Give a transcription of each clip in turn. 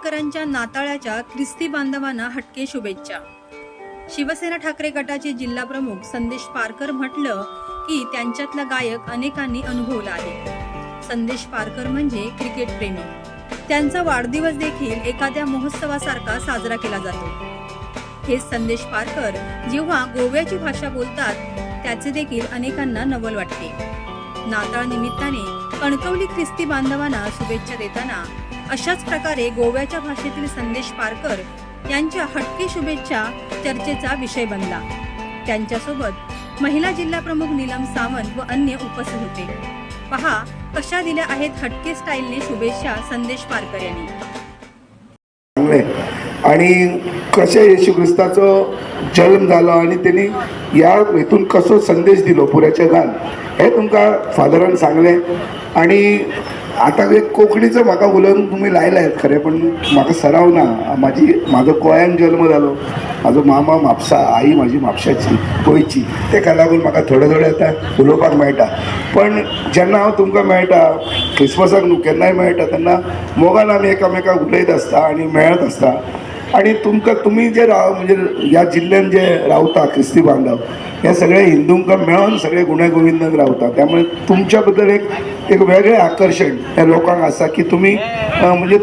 पारकरांच्या नाताळाच्या ख्रिस्ती बांधवांना हटके शुभेच्छा। शिवसेना ठाकरे गटाचे जिल्हा प्रमुख संदेश पारकर म्हटलं की त्यांच्यातला गायक अनेकांनी अनुभवला आहे। संदेश पारकर म्हणजे क्रिकेट प्रेमी, त्यांचा वाढदिवस देखील एखाद्या महोत्सवासारखा साजरा केला जातो। हे संदेश पारकर जेव्हा गोव्याची भाषा बोलतात त्याचे देखील अनेकांना नवल वाटते। नाताळ निमित्ताने कणकवली ख्रिस्ती बांधवांना शुभेच्छा देताना अशाच प्रकारे गोव्याच्या भाषेतील संदेश पारकर यांच्या हटके शुभेच्छा चर्चेचा विषय बनला। त्यांच्यासोबत महिला जिल्हा प्रमुख नीलम सावंत व अन्य उपस्थित होते। पहा कशा दिल्या आहेत हटके स्टाईलने शुभेच्छा संदेश पारकर यांनी। आणि कशा येशू ख्रिस्ताचो जन्म जालो आणि त्यांनी या हेतून कसो संदेश दिलो पुऱ्या जगान हे तुमकां फादरान सांगले। आणि आता एक कोंकणीचो म्हाका उलोवन तुमी लायल्यात खरें, पण म्हाका सराव ना। म्हाजो गोंयान जल्म जालो, म्हाजो मामा म्हापसा, आई म्हाजी म्हापशाची गोंयची, तेका लागून म्हाका थोडे थोडे आतां उलोवपाक मेळटा। पण जेन्ना हांव तुमकां मेळटा क्रिसमसाक न्हू केन्नाय मेळटा तेन्ना मोगान आमी एकामेकाक उलयत आसता आणि मेळत आसता। आणि तुमी जे म्हणजे ह्या जिल्ह्यान जे रावता क्रिस्ती बांधव हे सगळे हिंदूंका मेळून सगळे गुण्यागोविंदान रावता। त्यामुळे तुमच्या बद्दल एक वेगळे आकर्षण त्या लोकांक आसा की तुम्ही म्हणजे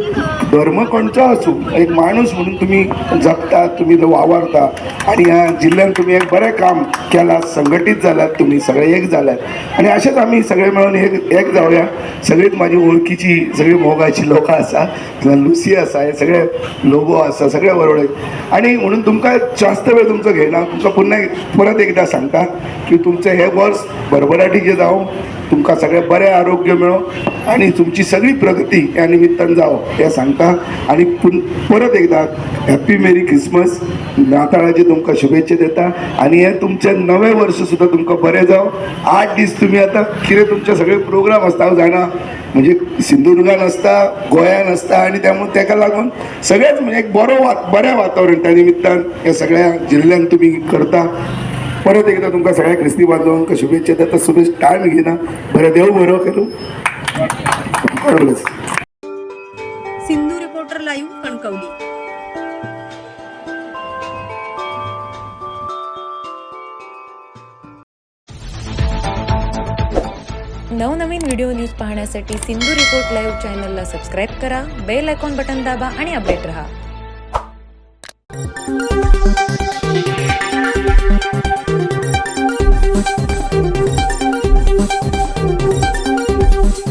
धर्म कोणचो आसूं एक माणूस म्हणून तुम्ही जगता, तुम्ही वावरता आणि ह्या जिल्ह्यान तुम्ही एक बरें काम केलां, संघटीत जाल्यात, तुम्ही सगळे एक जाल्यात। आणि अशेंच आमी सगळे मेळून एक जावया। सगळीच माझी ओळखीची सगळी मोगाची लोकां आसा, लुसी आसा, हे सगळे लोगो आसा, सगळे बरोबर। आणि म्हणून तुमकां जास्त वेळ तुमचो घेयना, तुमकां परत एकदा सांगता की तुमचें हे वर्स भरभराटीचें जावं, तुमकां सगळें बरें आरोग्य मेळो आणि तुमची सगळी प्रगती ह्या निमित्तान जावं हें सांगता। आणि परत एकदा हॅप्पी मेरी क्रिसमस, नाताळाची तुमकां शुभेच्छा देता। आणि हे तुमचें नवें वर्स सुद्दां तुमकां बरें जावं। 8 दीस तुमी आतां कितें तुमचे सगळे प्रोग्राम आसता हांव जाणा, म्हणजे सिंधुदुर्गान आसता, गोंयान आसता, आणि त्यामुळे तेका लागून सगळेच म्हणजे एक बरें वातावरण त्या निमित्तान हे सगळ्या जिल्ह्यान तुमी करता। परत एकदा तुमकां सगळ्या क्रिस्ती बांधवांक शुभेच्छा देता। सुबेश टायम घेना, बरें देव बरो करूं। Sindhu reporter live Kankavli. नवनवीन व्हिडिओ न्यूज पाहण्यासाठी सिंधू रिपोर्ट लाईव्ह चॅनलला सबस्क्राईब करा, बेल आयकॉन बटन दाबा आणि अपडेट रहा।